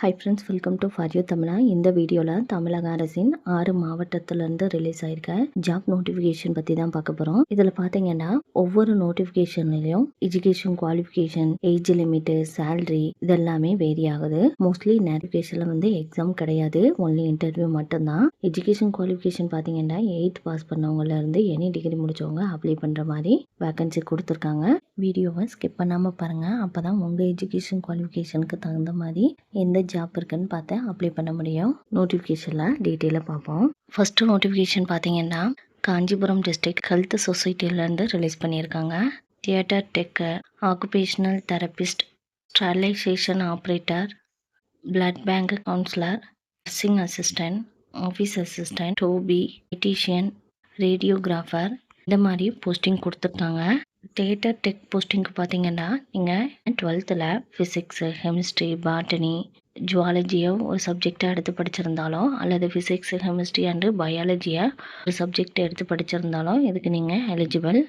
Hi friends, welcome to for you தமிழா. இந்த வீடியோவில் தமிழக அரசின் 6 மாவட்டத்திலேருந்து ரிலீஸ் ஆயிருக்க ஜாப் நோட்டிஃபிகேஷன் பற்றி தான் பார்க்க போகிறோம். இதில் பார்த்தீங்கன்னா ஒவ்வொரு நோட்டிஃபிகேஷன்லையும் education qualification, age limit, salary இதெல்லாமே வேரி ஆகுது. மோஸ்ட்லி நோட்டிஃபிகேஷனில் வந்து எக்ஸாம் கிடையாது, ஒன்லி இன்டர்வியூ மட்டும்தான். எஜுகேஷன் குவாலிஃபிகேஷன் பார்த்தீங்கன்னா 8th பாஸ் பண்ணவங்கலேருந்து எனி டிகிரி முடிச்சவங்க அப்ளை பண்ணுற மாதிரி வேகன்சி கொடுத்துருக்காங்க. வீடியோவை ஸ்கிப் பண்ணாமல் பாருங்கள், அப்போ தான் உங்கள் எஜுகேஷன் குவாலிஃபிகேஷனுக்கு தகுந்த மாதிரி எந்த ஜாப் இருக்குன்னு பார்த்து அப்ளை பண்ண முடியும். நோட்டிஃபிகேஷனில் டீட்டெயிலாக பார்ப்போம். ஃபஸ்ட்டு நோட்டிஃபிகேஷன் பார்த்தீங்கன்னா காஞ்சிபுரம் டிஸ்ட்ரிக்ட் ஹெல்த் சொசைட்டிலேருந்து ரிலீஸ் பண்ணியிருக்காங்க. Theatre tech, occupational therapist, sterilisation operator, blood bank counsellor, nursing assistant, office assistant, dhobi, technician, radiographer இந்த மாதிரி போஸ்டிங் கொடுத்துருக்காங்க. தியேட்டர் டெக் போஸ்டிங்க்கு பார்த்தீங்கன்னா நீங்கள் 12th ஃபிசிக்ஸு, கெமிஸ்ட்ரி, பாட்டனி, ஜுவாலஜியை ஒரு சப்ஜெக்டாக எடுத்து படிச்சிருந்தாலும் அல்லது ஃபிசிக்ஸ், கெமிஸ்ட்ரி அண்டு பயாலஜியை ஒரு சப்ஜெக்ட் எடுத்து படிச்சிருந்தாலும் இதுக்கு நீங்கள் எலிஜிபிள்.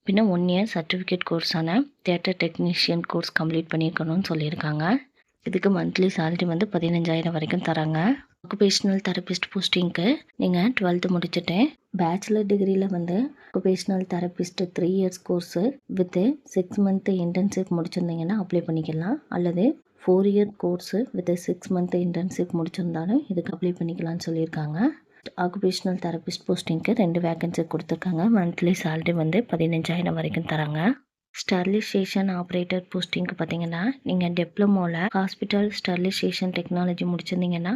பின்ன 1 year சர்டிஃபிகேட் கோர்ஸான தியேட்டர் டெக்னீஷியன் கோர்ஸ் கம்ப்ளீட் பண்ணியிருக்கணும்னு சொல்லியிருக்காங்க. இதுக்கு மந்த்லி சேலரி வந்து 15,000 வரைக்கும் தராங்க. ஆக்குபேஷனல் தெரபிஸ்ட் போஸ்டிங்க்கு நீங்கள் 12th முடிச்சுட்டு பேச்சுலர் டிகிரியில் வந்து occupational therapist 3 years course with 6 month internship முடிச்சிருந்தீங்கன்னா அப்ளை பண்ணிக்கலாம். அல்லது 4 year course with 6 month internship முடிச்சிருந்தாலும் இதுக்கு அப்ளை பண்ணிக்கலாம்னு சொல்லியிருக்காங்க. ஆக்குபேஷனல் தெரபிஸ்ட் போஸ்டிங்க்கு 2 வேகன்சி கொடுத்துருக்காங்க. மந்த்லி சேலரி வந்து 15,000 வரைக்கும் தராங்க. ஸ்டெரிலைசேஷன் ஆப்ரேட்டர் போஸ்டிங்க்கு பார்த்தீங்கன்னா நீங்கள் டிப்ளமோவில் ஹாஸ்பிட்டல் ஸ்டெரிலைசேஷன் டெக்னாலஜி முடிச்சிருந்தீங்கன்னா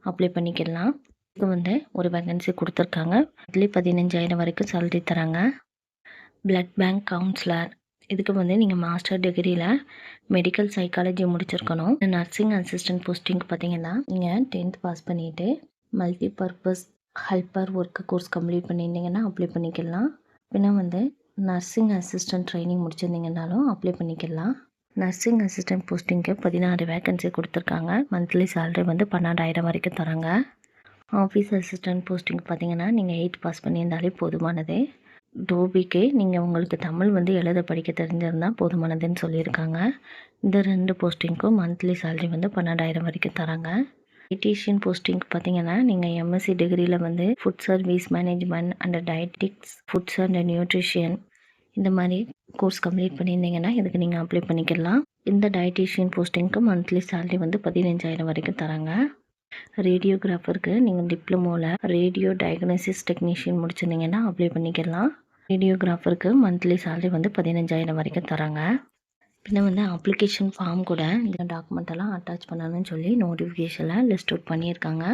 அப்ளை பண்ணிக்கலாம். இதுக்கு வந்து ஒரு வேகன்சி கொடுத்துருக்காங்க. மந்த்லி 15,000 வரைக்கும் சேலரி தராங்க. பிளட் பேங்க் கவுன்சிலர், இதுக்கு வந்து நீங்கள் மாஸ்டர் டிகிரியில் மெடிக்கல் சைக்காலஜி முடிச்சிருக்கணும். நர்சிங் அசிஸ்டன்ட் போஸ்டிங்க்கு பார்த்தீங்கன்னா நீங்கள் 10th பாஸ் பண்ணிவிட்டு multi purpose helper work course complete பண்ணியிருந்தீங்கன்னா அப்ளை பண்ணிக்கலாம். பின்ன வந்து நர்சிங் அசிஸ்டன்ட் ட்ரைனிங் முடிச்சிருந்தீங்கன்னாலும் அப்ளை பண்ணிக்கலாம். நர்சிங் அசிஸ்டன்ட் போஸ்டிங்க்கு 16 வேகன்சி கொடுத்துருக்காங்க. மந்த்லி சேலரி வந்து 12,000 வரைக்கும் தராங்க. ஆஃபீஸ் அசிஸ்டன்ட் போஸ்டிங் பார்த்தீங்கன்னா நீங்கள் 8th பாஸ் பண்ணியிருந்தாலே போதுமானது. டோபிக்கு நீங்கள் உங்களுக்கு தமிழ் வந்து எழுத படிக்க தெரிஞ்சிருந்தால் போதுமானதுன்னு சொல்லியிருக்காங்க. இந்த 2 போஸ்டிங்க்கும் மந்த்லி சேலரி வந்து 12,000 வரைக்கும் தராங்க. டயட்டீஷியன் போஸ்டிங்க்கு பார்த்தீங்கன்னா நீங்கள் எம்எஸ்சி டிகிரியில் வந்து food service management and dietetics, foods and nutrition இந்த மாதிரி கோர்ஸ் கம்ப்ளீட் பண்ணியிருந்தீங்கன்னா இதுக்கு நீங்கள் அப்ளை பண்ணிக்கலாம். இந்த டயட்டீஷியன் போஸ்டிங்க்கு மந்த்லி சேலரி வந்து 15,000 வரைக்கும் தராங்க. ரேடியோகிராஃபருக்கு நீங்கள் டிப்ளமோவில் ரேடியோ டயக்னோசிஸ் டெக்னீஷியன் முடிச்சிருந்தீங்கன்னா அப்ளை பண்ணிக்கலாம். ரேடியோகிராஃபருக்கு மந்த்லி சேலரி வந்து 15,000 வரைக்கும் தராங்க. பின்ன வந்து அப்ளிகேஷன் ஃபார்ம் கூட இந்த டாக்குமெண்ட் எல்லாம் அட்டாச் பண்ணணும்னு சொல்லி நோட்டிஃபிகேஷனில் லிஸ்ட் அவுட் பண்ணியிருக்காங்க.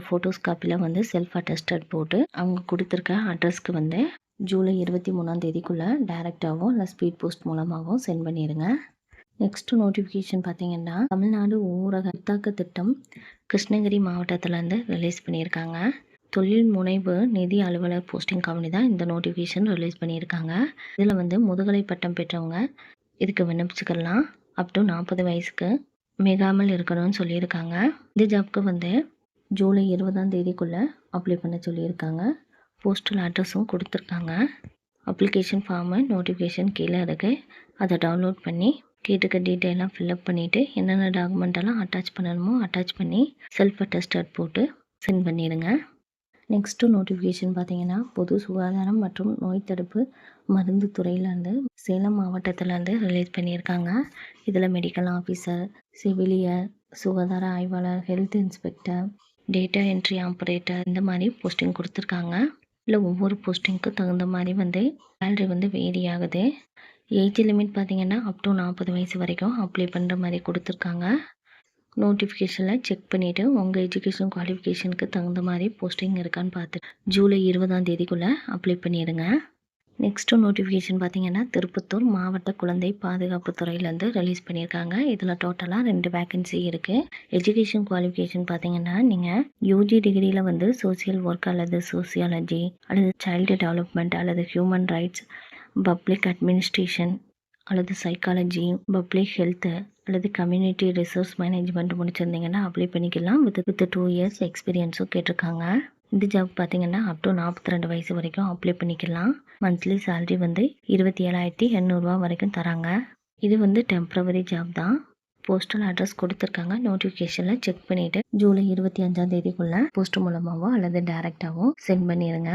ஃபோட்டோஸ் காப்பியில் வந்து செல்ஃப் அட்டஸ்டட் போட்டு அவங்க கொடுத்துருக்க அட்ரஸ்க்கு வந்து ஜூலை 23 டைரெக்டாகவோ இல்லை ஸ்பீட் போஸ்ட் மூலமாகவும் சென்ட் பண்ணிடுங்க. நெக்ஸ்ட் நோட்டிஃபிகேஷன் பார்த்தீங்கன்னா தமிழ்நாடு ஊரக புத்தாக்க திட்டம் கிருஷ்ணகிரி மாவட்டத்திலேருந்து ரிலீஸ் பண்ணியிருக்காங்க. தொழில் முனைவு நிதி அலுவலர் போஸ்டிங் கம்பெனி தான் இந்த நோட்டிஃபிகேஷன் ரிலீஸ் பண்ணியிருக்காங்க. இதில் வந்து முதுகலை பட்டம் பெற்றவங்க இதுக்கு விண்ணப்பிச்சுக்கலாம். அப் டு 40 வயசுக்கு மிகாமல் இருக்கணும்னு சொல்லியிருக்காங்க. இந்த ஜாப்க்கு வந்து ஜூலை 20 அப்ளை பண்ண சொல்லியிருக்காங்க. போஸ்டல் அட்ரஸும் கொடுத்துருக்காங்க. அப்ளிகேஷன் ஃபார்மு நோட்டிஃபிகேஷன் கீழே இருக்குது, அதை டவுன்லோட் பண்ணி கேட்டுக்க டீட்டெயிலாக ஃபில்அப் பண்ணிவிட்டு என்னென்ன டாக்குமெண்ட்டெல்லாம் அட்டாச் பண்ணணுமோ அட்டாச் பண்ணி செல்ஃப் அட்டஸ்டட் போட்டு சென்ட் பண்ணிடுங்க. நெக்ஸ்ட்டு நோட்டிஃபிகேஷன் பார்த்தீங்கன்னா பொது சுகாதாரம் மற்றும் நோய் தடுப்பு மருந்து துறையிலேருந்து சேலம் மாவட்டத்திலேருந்து ரிலீஸ் பண்ணியிருக்காங்க. இதில் மெடிக்கல் ஆஃபீஸர், சிவிலியர், சுகாதார ஆய்வாளர், health inspector, data entry operator இந்த மாதிரி போஸ்டிங் கொடுத்துருக்காங்க. இல்லை ஒவ்வொரு போஸ்டிங்க்கும் தகுந்த மாதிரி வந்து சேலரி வந்து வேரி ஆகுது. ஏஜ் லிமிட் பார்த்தீங்கன்னா அப் டு 40 வயசு வரைக்கும் அப்ளை பண்ணுற மாதிரி கொடுத்துருக்காங்க. நோட்டிஃபிகேஷனில் செக் பண்ணிவிட்டு உங்கள் எஜுகேஷன் குவாலிஃபிகேஷனுக்கு தகுந்த மாதிரி போஸ்டிங் இருக்கான்னு பார்த்து ஜூலை 20 அப்ளை பண்ணிடுங்க. நெக்ஸ்ட்டு நோட்டிஃபிகேஷன் பார்த்தீங்கன்னா திருப்பத்தூர் மாவட்ட குழந்தை பாதுகாப்பு துறையிலேருந்து ரிலீஸ் பண்ணியிருக்காங்க. இதில் டோட்டலாக 2 வேகன்சி இருக்குது. எஜுகேஷன் குவாலிஃபிகேஷன் பார்த்தீங்கன்னா நீங்கள் யூஜி டிகிரியில் வந்து சோசியல் ஒர்க் அல்லது சோசியாலஜி அல்லது சைல்டு டெவலப்மெண்ட் அல்லது ஹியூமன் ரைட்ஸ், பப்ளிக் அட்மினிஸ்ட்ரேஷன் அல்லது சைக்காலஜி, பப்ளிக் ஹெல்த்து அல்லது கம்யூனிட்டி ரிசோர்ஸ் மேனேஜ்மெண்ட் முடிச்சிருந்தீங்கன்னா அப்ளை பண்ணிக்கலாம். வித் 2 years எக்ஸ்பீரியன்ஸும் கேட்டிருக்காங்க. இந்த ஜாப் பார்த்தீங்கன்னா அப் டு 42 வயசு வரைக்கும் அப்ளை பண்ணிக்கலாம். மந்த்லி சேலரி வந்து 27,800 வரைக்கும் தராங்க. இது வந்து டெம்ப்ரவரி ஜாப் தான். போஸ்டல் அட்ரஸ் கொடுத்துருக்காங்க. நோட்டிஃபிகேஷனில் செக் பண்ணிவிட்டு ஜூலை 25 போஸ்ட் மூலமாகவோ அல்லது டைரெக்டாகவோ சென்ட் பண்ணிடுங்க.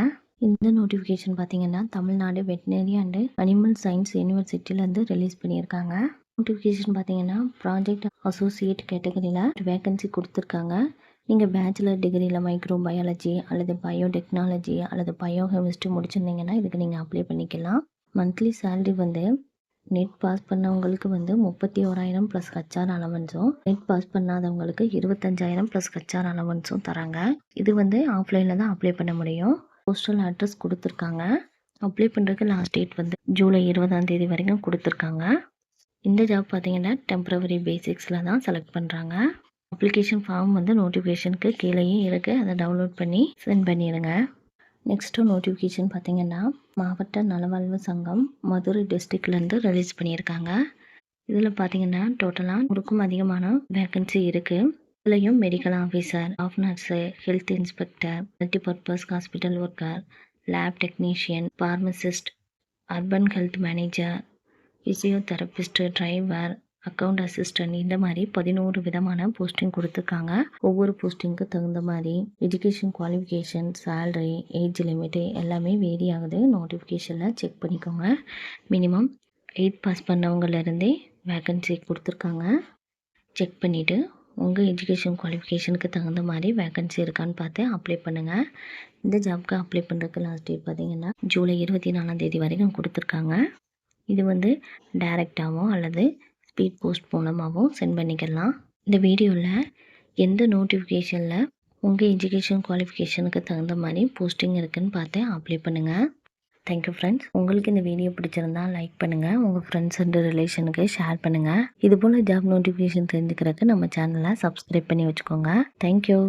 இந்த நோட்டிஃபிகேஷன் பார்த்தீங்கன்னா Tamil Nadu veterinary and animal science யூனிவர்சிட்டியிலேருந்து ரிலீஸ் பண்ணியிருக்காங்க. நோட்டிஃபிகேஷன் பார்த்தீங்கன்னா ப்ராஜெக்ட் அசோசியேட் கேட்டகரியில் வேகன்சி கொடுத்துருக்காங்க. நீங்கள் பேச்சுலர் டிகிரியில் மைக்ரோ பயாலஜி அல்லது பயோடெக்னாலஜி அல்லது பயோகெமிஸ்ட்ரி முடிச்சிருந்தீங்கன்னா இதுக்கு நீங்கள் அப்ளை பண்ணிக்கலாம். மந்த்லி சேலரி வந்து நெட் பாஸ் பண்ணவங்களுக்கு வந்து 31,000 ப்ளஸ் ஹச்ஆர் அலவன்ஸும், நெட் பாஸ் பண்ணாதவங்களுக்கு 25,000 ப்ளஸ் ஹச்ஆர் அலவன்ஸும் தராங்க. இது வந்து ஆஃப்லைனில் தான் அப்ளை பண்ண முடியும். போஸ்டல் அட்ரஸ் கொடுத்துருக்காங்க. அப்ளை பண்ணுறதுக்கு லாஸ்ட் டேட் வந்து ஜூலை 20 வரைக்கும் கொடுத்துருக்காங்க. இந்த ஜாப் பார்த்தீங்கன்னா டெம்பரவரி பேசிக்ஸில் தான் செலக்ட் பண்ணுறாங்க. அப்ளிகேஷன் ஃபார்ம் வந்து நோட்டிஃபிகேஷனுக்கு கீழேயே இருக்குது. அதை டவுன்லோட் பண்ணி சென்ட் பண்ணிடுங்க. நெக்ஸ்ட்டு நோட்டிஃபிகேஷன் பார்த்தீங்கன்னா மாவட்ட நலவாழ்வு சங்கம் மதுரை டிஸ்ட்ரிக்ட்லேருந்து ரிலீஸ் பண்ணியிருக்காங்க. இதில் பார்த்தீங்கன்னா டோட்டலாக 100க்கும் அதிகமான வேக்கன்சி இருக்குது. இதுலேயும் medical officer, staff nurse, health inspector, multipurpose hospital worker, lab technician, pharmacist, urban health manager, physiotherapist, driver, account assistant, இந்த மாதிரி 11 விதமான போஸ்டிங் கொடுத்துருக்காங்க. ஒவ்வொரு போஸ்டிங்க்கு தகுந்த மாதிரி education qualification, salary, age limit எல்லாமே வேரி ஆகுது. நோட்டிஃபிகேஷனில் செக் பண்ணிக்கோங்க. மினிமம் 8 பாஸ் பண்ணவங்கலேருந்தே வேக்கன்சி கொடுத்துருக்காங்க. செக் பண்ணிவிட்டு உங்கள் எஜுகேஷன் குவாலிஃபிகேஷனுக்கு தகுந்த மாதிரி வேக்கன்சி இருக்கான்னு பார்த்து அப்ளை பண்ணுங்கள். இந்த ஜாப்க்கு அப்ளை பண்ணுறதுக்கு லாஸ்ட் டேட் பார்த்தீங்கன்னா ஜூலை 24 வரைக்கும் கொடுத்துருக்காங்க. இது வந்து டைரெக்டாகவோ அல்லது ஸ்பீட் போஸ்ட் மூலமாகவும் சென்ட் பண்ணிக்கலாம். இந்த வீடியோவில் எந்த நோட்டிஃபிகேஷனில் உங்கள் எஜுகேஷன் குவாலிஃபிகேஷனுக்கு தகுந்த மாதிரி போஸ்டிங் இருக்குதுன்னு பார்த்து அப்ளை பண்ணுங்கள். Thank you friends. உங்களுக்கு இந்த வீடியோ பிடிச்சிருந்தா லைக் பண்ணுங்கள், உங்கள் ஃப்ரெண்ட்ஸ் அண்ட் ரிலேஷனுக்கு ஷேர் பண்ணுங்கள். இதுபோல் ஜாப் நோட்டிஃபிகேஷன் தெரிஞ்சுக்கிறதுக்கு நம்ம சேனலை சப்ஸ்கிரைப் பண்ணி வச்சுக்கோங்க. தேங்க்யூ.